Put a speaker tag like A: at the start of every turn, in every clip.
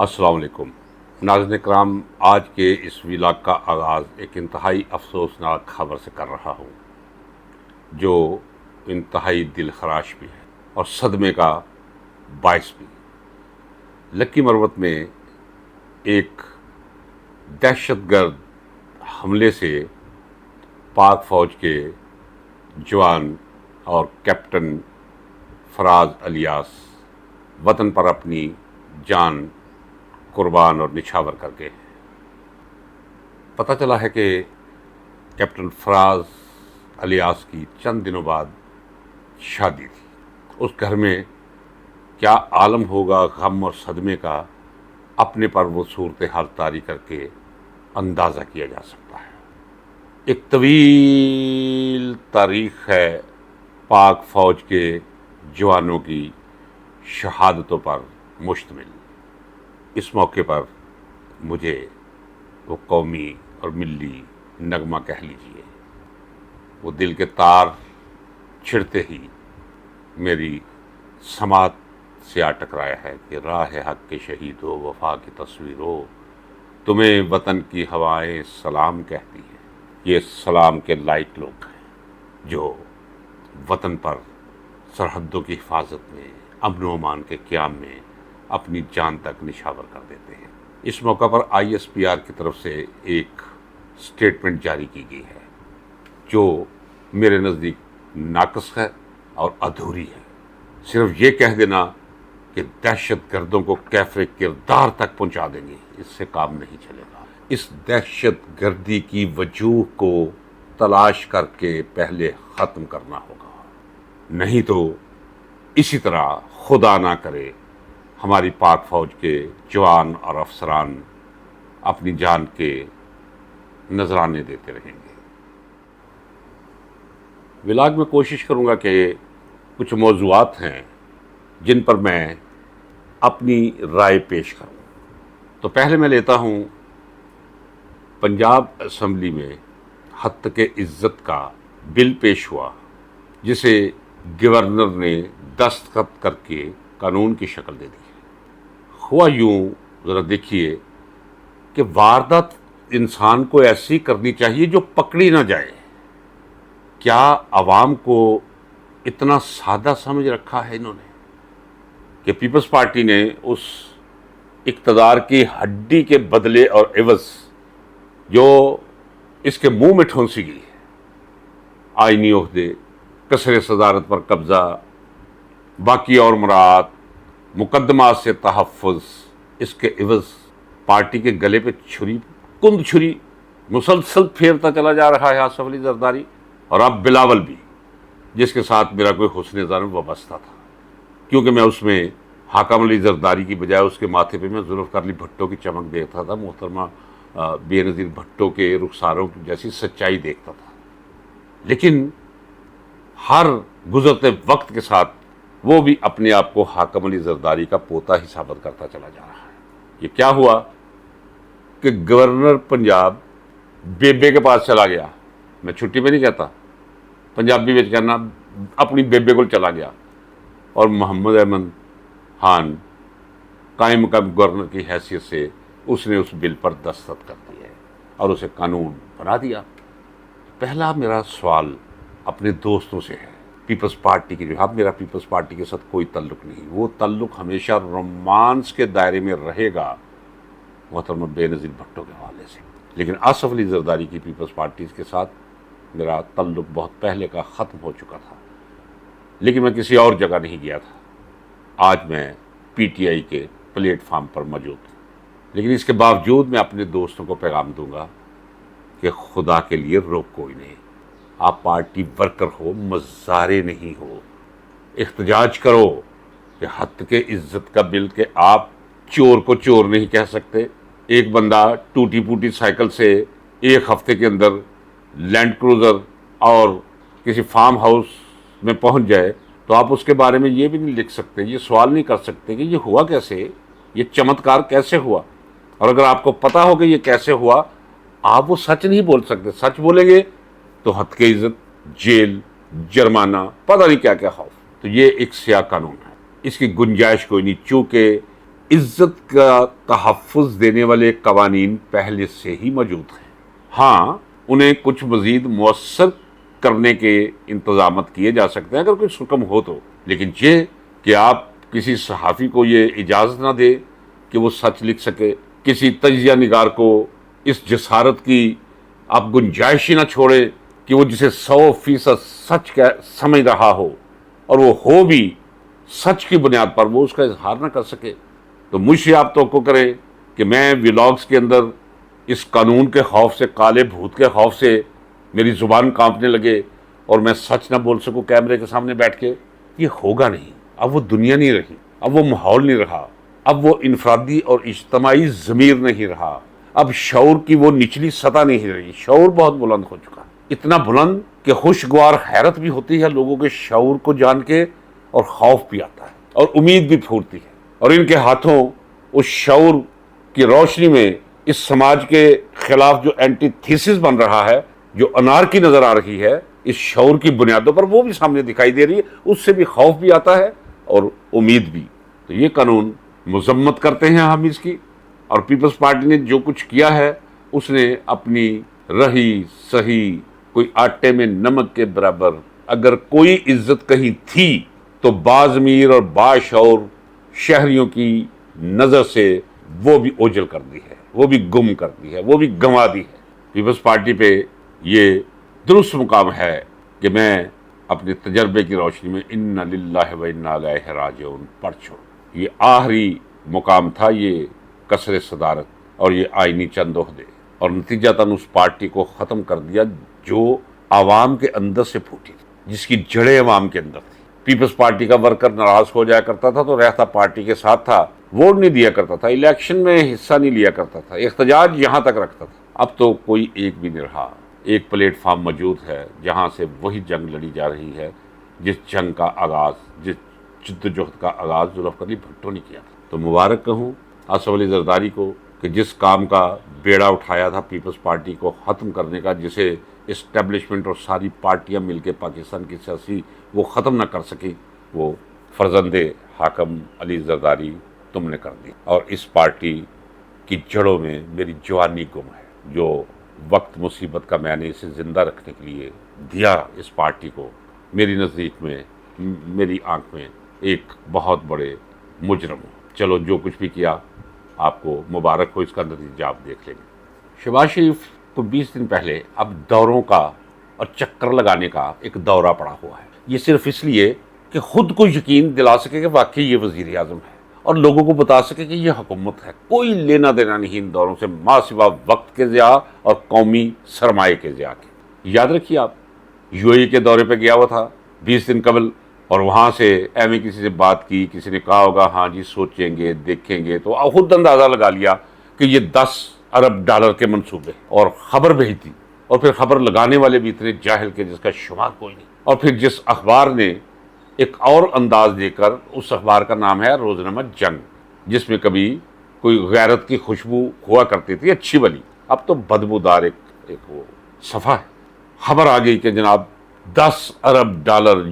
A: السلام علیکم ناظرین کرام، آج کے اس ولاگ کا آغاز ایک انتہائی افسوسناک خبر سے کر رہا ہوں جو انتہائی دل خراش بھی ہے اور صدمے کا باعث بھی۔ لکی مروت میں ایک دہشت گرد حملے سے پاک فوج کے جوان اور کیپٹن فراز الیاس وطن پر اپنی جان قربان اور نچھاور کر گئے۔ پتہ چلا ہے کہ کیپٹن فراز الیاس کی چند دنوں بعد شادی تھی۔ اس گھر میں کیا عالم ہوگا غم اور صدمے کا، اپنے پر وہ صورتحال طاری کر کے اندازہ کیا جا سکتا ہے۔ ایک طویل تاریخ ہے پاک فوج کے جوانوں کی شہادتوں پر مشتمل۔ اس موقع پر مجھے وہ قومی اور ملی نغمہ کہہ لیجیے، وہ دل کے تار چھڑتے ہی میری سماعت سے آ ٹکرایا ہے کہ راہ حق کے شہید ہو، وفا کی تصویر ہو، تمہیں وطن کی ہوائیں سلام کہتی ہیں۔ یہ سلام کے لائق لوگ ہیں جو وطن پر سرحدوں کی حفاظت میں، امن و امان کے قیام میں اپنی جان تک نچھاور کر دیتے ہیں۔ اس موقع پر ISPR کی طرف سے ایک سٹیٹمنٹ جاری کی گئی ہے جو میرے نزدیک ناقص ہے اور ادھوری ہے۔ صرف یہ کہہ دینا کہ دہشت گردوں کو کیفر کردار تک پہنچا دیں گے، اس سے کام نہیں چلے گا۔ اس دہشت گردی کی وجوہ کو تلاش کر کے پہلے ختم کرنا ہوگا، نہیں تو اسی طرح خدا نہ کرے ہماری پاک فوج کے جوان اور افسران اپنی جان کے نذرانے دیتے رہیں گے۔ ولاگ میں کوشش کروں گا کہ کچھ موضوعات ہیں جن پر میں اپنی رائے پیش کروں۔ تو پہلے میں لیتا ہوں پنجاب اسمبلی میں حد تک عزت کا بل پیش ہوا، جسے گورنر نے دستخط کر کے قانون کی شکل دے دی۔ ہوا یوں، ذرا دیکھیے کہ واردات انسان کو ایسی کرنی چاہیے جو پکڑی نہ جائے۔ کیا عوام کو اتنا سادہ سمجھ رکھا ہے انہوں نے کہ پیپلز پارٹی نے اس اقتدار کی ہڈی کے بدلے اور عوض جو اس کے منہ میں ٹھونسی گئی ہے، آئینی عہدے، قصر صدارت پر قبضہ، باقی اور مراعات، مقدمات سے تحفظ، اس کے عوض پارٹی کے گلے پہ چھری، کند چھری مسلسل پھیرتا چلا جا رہا ہے آصف علی زرداری، اور اب بلاول بھی، جس کے ساتھ میرا کوئی حسن ظن وابستہ تھا، کیونکہ میں اس میں حاکم علی زرداری کی بجائے اس کے ماتھے پہ میں ذوالفقار علی بھٹو کی چمک دیکھتا تھا، محترمہ بے نظیر بھٹو کے رخساروں جیسی سچائی دیکھتا تھا۔ لیکن ہر گزرتے وقت کے ساتھ وہ بھی اپنے آپ کو حاکم علی زرداری کا پوتا ہی ثابت کرتا چلا جا رہا ہے۔ یہ کیا ہوا کہ گورنر پنجاب بیبے کے پاس چلا گیا، میں چھٹی پہ نہیں کہتا، پنجابی میں کہنا اپنی بیبے کو چلا گیا، اور محمد احمد خان قائم مقام گورنر کی حیثیت سے اس نے اس بل پر دستخط کر دی ہے اور اسے قانون بنا دیا۔ پہلا میرا سوال اپنے دوستوں سے ہے، پیپلز پارٹی کی، اب میرا پیپلز پارٹی کے ساتھ کوئی تعلق نہیں، وہ تعلق ہمیشہ رومانس کے دائرے میں رہے گا محترمہ بے نظیر بھٹو کے حوالے سے، لیکن آصف علی زرداری کی پیپلز پارٹی کے ساتھ میرا تعلق بہت پہلے کا ختم ہو چکا تھا، لیکن میں کسی اور جگہ نہیں گیا تھا۔ آج میں PTI کے پلیٹ فارم پر موجود ہوں، لیکن اس کے باوجود میں اپنے دوستوں کو پیغام دوں گا کہ خدا کے لیے روک کوئی نہیں، آپ پارٹی ورکر ہو، مظاہرے نہیں ہو، احتجاج کرو کہ حد کے عزت کا بل، کہ آپ چور کو چور نہیں کہہ سکتے۔ ایک بندہ ٹوٹی پوٹی سائیکل سے ایک ہفتے کے اندر لینڈ کروزر اور کسی فارم ہاؤس میں پہنچ جائے تو آپ اس کے بارے میں یہ بھی نہیں لکھ سکتے، یہ سوال نہیں کر سکتے کہ یہ ہوا کیسے، یہ چمتکار کیسے ہوا، اور اگر آپ کو پتا ہو کہ یہ کیسے ہوا، آپ وہ سچ نہیں بول سکتے۔ سچ بولیں گے تو حد کے عزت، جیل، جرمانہ، پتہ نہیں کیا کیا خوف۔ تو یہ ایک سیاہ قانون ہے، اس کی گنجائش کوئی نہیں، چونکہ عزت کا تحفظ دینے والے قوانین پہلے سے ہی موجود ہیں۔ ہاں، انہیں کچھ مزید مؤثر کرنے کے انتظامات کیے جا سکتے ہیں اگر کوئی حکم ہو تو، لیکن یہ کہ آپ کسی صحافی کو یہ اجازت نہ دے کہ وہ سچ لکھ سکے، کسی تجزیہ نگار کو اس جسارت کی آپ گنجائش ہی نہ چھوڑے کہ وہ جسے 100% سچ سمجھ رہا ہو اور وہ ہو بھی سچ کی بنیاد پر، وہ اس کا اظہار نہ کر سکے، تو مجھ سے آپ توقع کریں کہ میں ولاگز کے اندر اس قانون کے خوف سے، کالے بھوت کے خوف سے میری زبان کانپنے لگے اور میں سچ نہ بول سکوں کیمرے کے سامنے بیٹھ کے، یہ ہوگا نہیں۔ اب وہ دنیا نہیں رہی، اب وہ ماحول نہیں رہا، اب وہ انفرادی اور اجتماعی ضمیر نہیں رہا، اب شعور کی وہ نچلی سطح نہیں رہی۔ شعور بہت بلند ہو چکا، اتنا بلند کہ خوشگوار حیرت بھی ہوتی ہے لوگوں کے شعور کو جان کے، اور خوف بھی آتا ہے اور امید بھی پھوٹتی ہے، اور ان کے ہاتھوں اس شعور کی روشنی میں اس سماج کے خلاف جو اینٹی تھیسس بن رہا ہے، جو انارکی نظر آ رہی ہے اس شعور کی بنیادوں پر، وہ بھی سامنے دکھائی دے رہی ہے، اس سے بھی خوف بھی آتا ہے اور امید بھی۔ تو یہ قانون مذمت کرتے ہیں ہم اس کی، اور پیپلز پارٹی نے جو کچھ کیا ہے اس نے اپنی رہی سہی کوئی آٹے میں نمک کے برابر اگر کوئی عزت کہیں تھی تو باضمیر اور باشعور شہریوں کی نظر سے وہ بھی اوجھل کر دی ہے، وہ بھی گم کر دی ہے، وہ بھی گنوا دی ہے۔ پیپلز پارٹی پہ یہ درست مقام ہے کہ میں اپنے تجربے کی روشنی میں انا للہ و انا الیہ راجعون پڑھ چھوڑوں۔ یہ آخری مقام تھا، یہ کسر صدارت اور یہ آئینی چند عہدے، اور نتیجتاً اس پارٹی کو ختم کر دیا جو عوام کے اندر سے پھوٹی تھی، جس کی جڑیں عوام کے اندر تھی۔ پیپلز پارٹی کا ورکر ناراض ہو جایا کرتا تھا تو رہتا پارٹی کے ساتھ تھا، ووٹ نہیں دیا کرتا تھا، الیکشن میں حصہ نہیں لیا کرتا تھا، احتجاج یہاں تک رکھتا تھا۔ اب تو کوئی ایک بھی نہیں رہا۔ ایک پلیٹ فارم موجود ہے جہاں سے وہی جنگ لڑی جا رہی ہے جس جنگ کا آغاز، جس جدوجہد کا آغاز ذوالفقار علی بھٹو نے کیا تھا۔ تو مبارک کہوں آصف علی زرداری کو کہ جس کام کا بیڑا اٹھایا تھا پیپلز پارٹی کو ختم کرنے کا، جسے اسٹیبلشمنٹ اور ساری پارٹیاں مل کے پاکستان کی سیاسی وہ ختم نہ کر سکی، وہ فرزند حاکم علی زرداری تم نے کر دی، اور اس پارٹی کی جڑوں میں میری جوانی گم ہے۔ جو وقت مصیبت کا میں نے اسے زندہ رکھنے کے لیے دیا اس پارٹی کو، میری نزدیک میں، میری آنکھ میں ایک بہت بڑے مجرم ہوں۔ چلو جو کچھ بھی کیا آپ کو مبارک ہو، اس کا نتیجہ آپ دیکھ لیں گے۔ شہباز شریف کو 20 دن پہلے اب دوروں کا اور چکر لگانے کا ایک دورہ پڑا ہوا ہے، یہ صرف اس لیے کہ خود کو یقین دلا سکے کہ واقعی یہ وزیر اعظم ہے اور لوگوں کو بتا سکے کہ یہ حکومت ہے۔ کوئی لینا دینا نہیں ان دوروں سے، ماں سوا وقت کے ضیاع اور قومی سرمایہ کے ضیاع کے۔ یاد رکھیے آپ یو اے ای کے دورے پہ گیا ہوا تھا 20 دن قبل، اور وہاں سے ایویں کسی سے بات کی، کسی نے کہا ہوگا ہاں جی سوچیں گے دیکھیں گے، تو خود اندازہ لگا لیا کہ یہ 10 ارب ڈالر کے منصوبے، اور خبر بھیج دی، اور پھر خبر لگانے والے بھی اتنے جاہل کے جس کا شمار کوئی نہیں۔ اور پھر جس اخبار نے ایک اور انداز دے کر، اس اخبار کا نام ہے روزنامہ جنگ، جس میں کبھی کوئی غیرت کی خوشبو ہوا کرتی تھی اچھی والی، اب تو بدبودار ایک وہ صفحہ ہے۔ خبر آ گئی کہ جناب 10 ارب dollar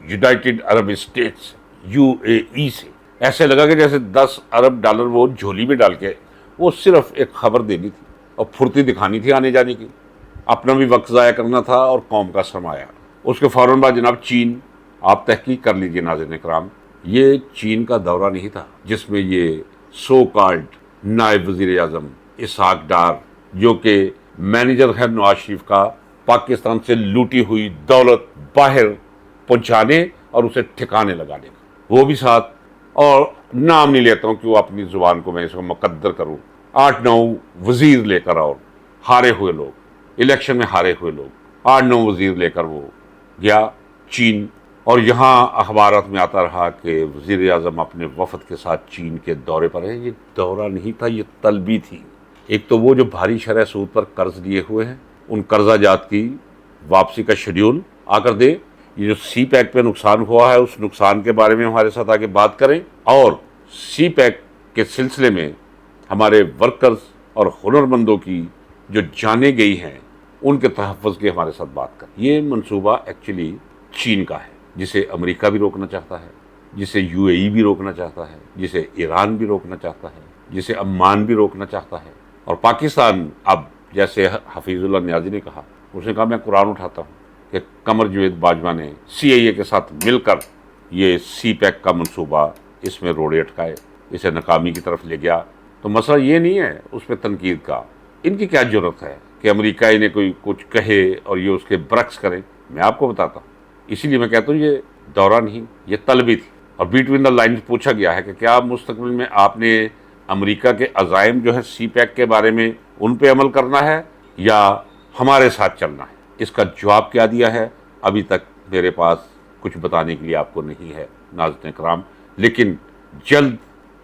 A: United Arab states U A E سے، ایسے لگا کہ جیسے 10 ارب ڈالر وہ جھولی میں ڈال کے، وہ صرف ایک خبر دینی تھی اور پھرتی دکھانی تھی آنے جانے کی، اپنا بھی وقت ضائع کرنا تھا اور قوم کا سرمایہ۔ اس کے فوراً بعد جناب چین، آپ تحقیق کر لیجئے ناظرین کرام، یہ چین کا دورہ نہیں تھا جس میں یہ سو کالڈ نائب وزیر اعظم اسحاق ڈار، جو کہ مینیجر ہے نواز شریف کا، پاکستان سے لوٹی ہوئی دولت باہر پہنچانے اور اسے ٹھکانے لگانے کا، وہ بھی ساتھ، اور نام نہیں لیتا ہوں کہ وہ اپنی زبان کو میں اس کو مقدر کروں، 8-9 وزیر لے کر، اور ہارے ہوئے لوگ، الیکشن میں ہارے ہوئے لوگ، 8-9 وزیر لے کر وہ گیا چین، اور یہاں اخبارات میں آتا رہا کہ وزیر اعظم اپنے وفد کے ساتھ چین کے دورے پر ہیں۔ یہ دورہ نہیں تھا، یہ طلبی تھی۔ ایک تو وہ جو بھاری شرح سود پر قرض لیے ہوئے ہیں، ان قرضہ جات کی واپسی کا شیڈیول آ کر دے، یہ جو سی پیک پہ نقصان ہوا ہے اس نقصان کے بارے میں ہمارے ساتھ آگے بات کریں، اور سی پیک کے سلسلے میں ہمارے ورکرز اور ہنرمندوں کی جو جانیں گئی ہیں ان کے تحفظ کی ہمارے ساتھ بات کریں۔ یہ منصوبہ ایکچولی چین کا ہے، جسے امریکہ بھی روکنا چاہتا ہے، جسے UAE بھی روکنا چاہتا ہے، جسے ایران بھی روکنا چاہتا ہے، جسے عمان بھی روکنا چاہتا ہے. اور پاکستان اب جیسے حفیظ اللہ نیازی نے کہا، اس نے کہا میں قرآن اٹھاتا ہوں کہ قمر جوید باجوہ نے CIA کے ساتھ مل کر یہ سی پیک کا منصوبہ اس میں روڑے اٹکائے، اسے ناکامی کی طرف لے گیا. تو مسئلہ یہ نہیں ہے اس پہ تنقید کا، ان کی کیا ضرورت ہے کہ امریکہ انہیں کوئی کچھ کہے اور یہ اس کے برعکس کریں. میں آپ کو بتاتا ہوں، اسی لیے میں کہتا ہوں یہ دورہ نہیں، یہ طلبی تھی. اور بٹوین دا لائنز پوچھا گیا ہے کہ کیا مستقبل میں آپ نے امریکہ کے عزائم جو ہیں سی پیک کے بارے میں ان پہ عمل کرنا ہے یا ہمارے ساتھ چلنا ہے. اس کا جواب کیا دیا ہے ابھی تک میرے پاس کچھ بتانے کے لیے آپ کو نہیں ہے ناظرین کرام، لیکن جلد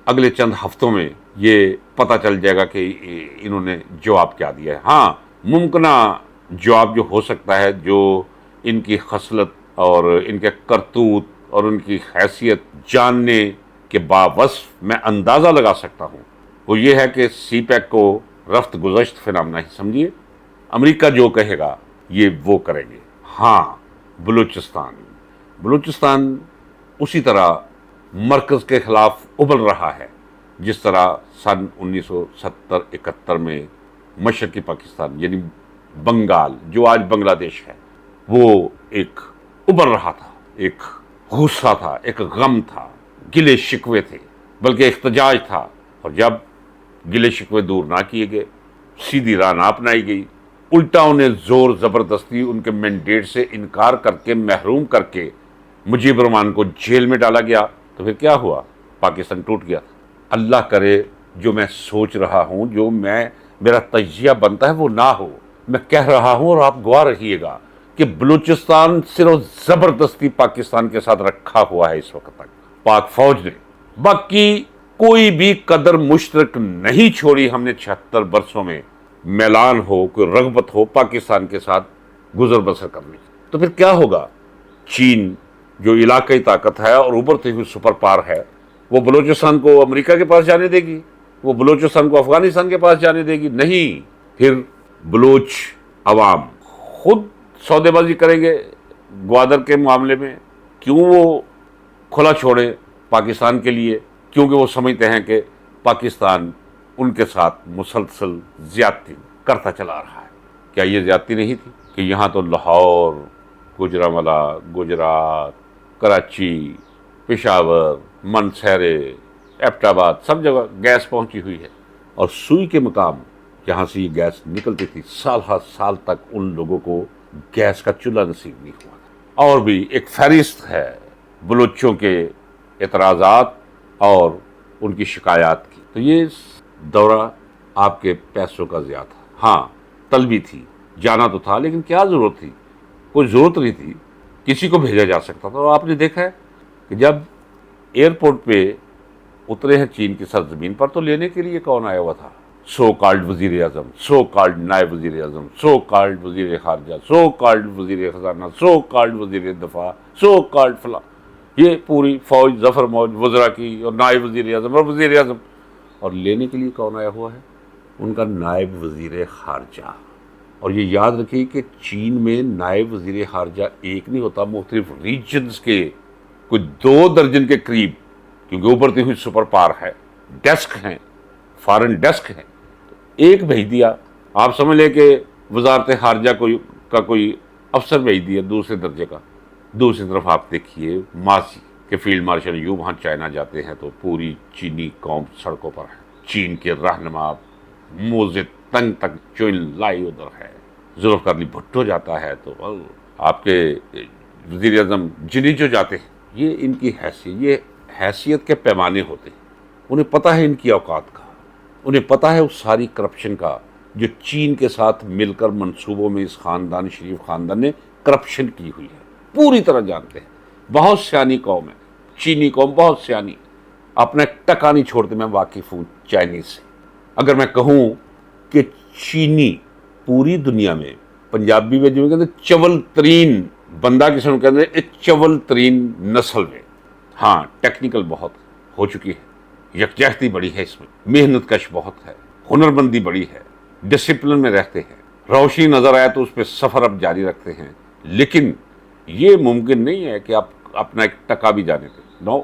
A: اگلے چند ہفتوں میں یہ پتہ چل جائے گا کہ انہوں نے جواب کیا دیا ہے. ہاں، ممکنہ جواب جو ہو سکتا ہے، جو ان کی خصلت اور ان کے کرتوت اور ان کی حیثیت جاننے کے باوصف میں اندازہ لگا سکتا ہوں، وہ یہ ہے کہ سی پیک کو رفت گزشت فنامنا ہی سمجھیے. امریکہ جو کہے گا یہ وہ کریں گے. ہاں، بلوچستان اسی طرح مرکز کے خلاف ابل رہا ہے جس طرح سن 1970-71 میں مشرقی پاکستان یعنی بنگال جو آج بنگلہ دیش ہے وہ ایک ابل رہا تھا، ایک غصہ تھا، ایک غم تھا، گلے شکوے تھے، بلکہ احتجاج تھا. اور جب گلے شکوے دور نہ کیے گئے، سیدھی راہ نہ اپنائی گئی، الٹا انہیں زور زبردستی ان کے مینڈیٹ سے انکار کر کے محروم کر کے مجیب الرحمان کو جیل میں ڈالا گیا، تو پھر کیا ہوا؟ پاکستان ٹوٹ گیا. اللہ کرے جو میں سوچ رہا ہوں، جو میرا تجزیہ بنتا ہے وہ نہ ہو. میں کہہ رہا ہوں اور آپ گواہ رہیے گا کہ بلوچستان صرف زبردستی پاکستان کے ساتھ رکھا ہوا ہے اس وقت تک پاک فوج نے. باقی کوئی بھی قدر مشترک نہیں چھوڑی ہم نے 76 برسوں میں، میلان ہو، کوئی رغبت ہو پاکستان کے ساتھ گزر بسر کرنے. تو پھر کیا ہوگا؟ چین جو علاقائی طاقت ہے اور ابھرتی ہوئی سپر پاور ہے، وہ بلوچستان کو امریکہ کے پاس جانے دے گی؟ وہ بلوچستان کو افغانستان کے پاس جانے دے گی؟ نہیں. پھر بلوچ عوام خود سودے بازی کریں گے گوادر کے معاملے میں. کیوں وہ کھلا چھوڑے پاکستان کے لیے؟ کیونکہ وہ سمجھتے ہیں کہ پاکستان ان کے ساتھ مسلسل زیادتی کرتا چلا رہا ہے. کیا یہ زیادتی نہیں تھی کہ یہاں تو لاہور، گوجرانوالہ، گجرات، کراچی، پشاور، منسہرے، ایبٹ آباد، سب جگہ گیس پہنچی ہوئی ہے. اور سوئی کے مقام جہاں سے یہ گیس نکلتی تھی، سال ہر سال تک ان لوگوں کو گیس کا چولہا نصیب نہیں ہوا. اور بھی ایک فہرست ہے بلوچوں کے اعتراضات اور ان کی شکایات کی. تو یہ دورہ آپ کے پیسوں کا ضیاع تھا. ہاں، طلبی تھی، جانا تو تھا، لیکن کیا ضرورت تھی؟ کوئی ضرورت نہیں تھی، کسی کو بھیجا جا سکتا تھا. اور آپ نے دیکھا ہے کہ جب ایئرپورٹ پہ اترے ہیں چین کی سرزمین پر تو لینے کے لیے کون آیا ہوا تھا؟ سو کالڈ وزیر اعظم، سو کالڈ نائب وزیر اعظم، سو کالڈ وزیر خارجہ، سو کالڈ وزیر خزانہ، سو کالڈ وزیر دفاع، سو کالڈ فلاں. یہ پوری فوج، ظفر موج وزراء کی، اور نائب وزیر اعظم اور وزیر اعظم. اور لینے کے لیے کون آیا ہوا ہے؟ ان کا نائب وزیر خارجہ. اور یہ یاد رکھیے کہ چین میں نائب وزیر خارجہ ایک نہیں ہوتا، مختلف ریجنز کے کوئی 2 درجن کے قریب، کیونکہ ابھرتی ہوئی سپر پاور ہے، ڈیسک ہیں، فارن ڈیسک ہیں. ایک بھیج دیا، آپ سمجھ لیں کہ وزارت خارجہ کا کوئی افسر بھیج دیا دوسرے درجے کا. دوسری طرف آپ دیکھیے ماضی کہ فیلڈ مارشل یوں وہاں چائنا جاتے ہیں تو پوری چینی قوم سڑکوں پر ہے. چین کے رہنما موزے تنگ تک چوئن لائی ادھر ہے. ذوالفقار علی بھٹو جاتا ہے تو آپ کے وزیر اعظم جنی جو جاتے ہیں. یہ ان کی حیثیت کے پیمانے ہوتے ہیں. انہیں پتہ ہے ان کی اوقات کا، انہیں پتہ ہے اس ساری کرپشن کا جو چین کے ساتھ مل کر منصوبوں میں اس خاندان، شریف خاندان نے کرپشن کی ہوئی ہے. پوری طرح جانتے ہیں. بہت سیانی قوم ہے چینی قوم، بہت سیانی، اپنا ٹکا نہیں چھوڑتے. میں واقف ہوں چائنیز سے. اگر میں کہوں کہ چینی پوری دنیا میں، پنجابی میں جو کہتے ہیں چول ترین بندہ کسی کو کہتے ہیں، چول ترین نسل میں. ہاں، ٹیکنیکل بہت ہو چکی ہے، یکجہتی بڑی ہے اس میں، محنت کش بہت ہے، ہنرمندی بڑی ہے، ڈسپلن میں رہتے ہیں. روشنی نظر آئے تو اس پہ سفر اب جاری رکھتے ہیں. لیکن یہ ممکن نہیں ہے کہ آپ اپنا ایک ٹکا بھی جانے دیں. نو،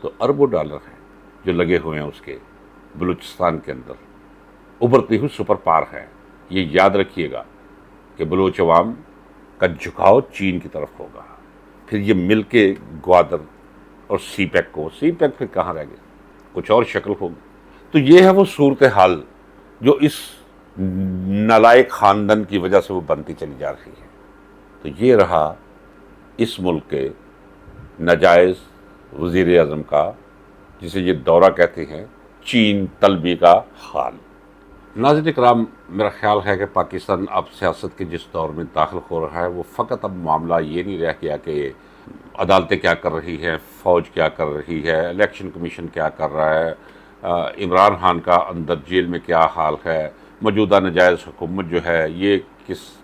A: تو اربوں ڈالر ہیں جو لگے ہوئے ہیں اس کے بلوچستان کے اندر، ابھرتی ہوئی سپر پاور ہے۔ یہ یاد رکھیے گا کہ بلوچ عوام کا جھکاؤ چین کی طرف ہوگا۔ پھر یہ مل کے گوادر اور سی پیک سی پیک پھر کہاں رہ گئے، کچھ اور شکل ہوگی۔ تو یہ ہے وہ صورتحال جو اس نالائق خاندان کی وجہ سے وہ بنتی چلی جا رہی ہے۔ تو یہ رہا اس ملک کے ناجائز وزیر اعظم کا، جسے یہ دورہ کہتے ہیں، چین طلبی کا حال۔ ناظرین اکرام، میرا خیال ہے کہ پاکستان اب سیاست کے جس دور میں داخل ہو رہا ہے، وہ فقط اب معاملہ یہ نہیں رہ گیا کہ عدالتیں کیا کر رہی ہیں، فوج کیا کر رہی ہے، الیکشن کمیشن کیا کر رہا ہے، عمران خان کا اندر جیل میں کیا حال ہے، موجودہ ناجائز حکومت جو ہے یہ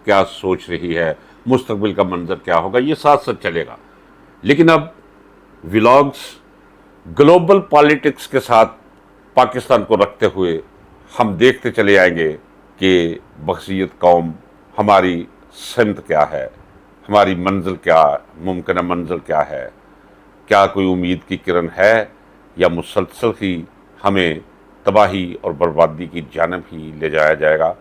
A: کیا سوچ رہی ہے، مستقبل کا منظر کیا ہوگا، یہ ساتھ ساتھ چلے گا۔ لیکن اب ولاگز گلوبل پالیٹکس کے ساتھ پاکستان کو رکھتے ہوئے ہم دیکھتے چلے آئیں گے کہ بقیت قوم ہماری سمت کیا ہے، ہماری منزل کیا، ممکنہ منزل کیا ہے، کیا کوئی امید کی کرن ہے، یا مسلسل ہی ہمیں تباہی اور بربادی کی جانب ہی لے جایا جائے گا۔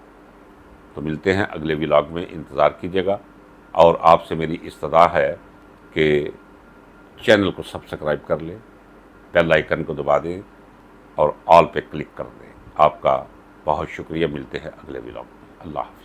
A: تو ملتے ہیں اگلے ولاگ میں، انتظار کیجیے گا، اور آپ سے میری استدعا ہے کہ چینل کو سبسکرائب کر لیں، بیل آئیکن کو دبا دیں اور آل پہ کلک کر دیں۔ آپ کا بہت شکریہ، ملتے ہیں اگلے ولاگ میں۔ اللہ حافظ۔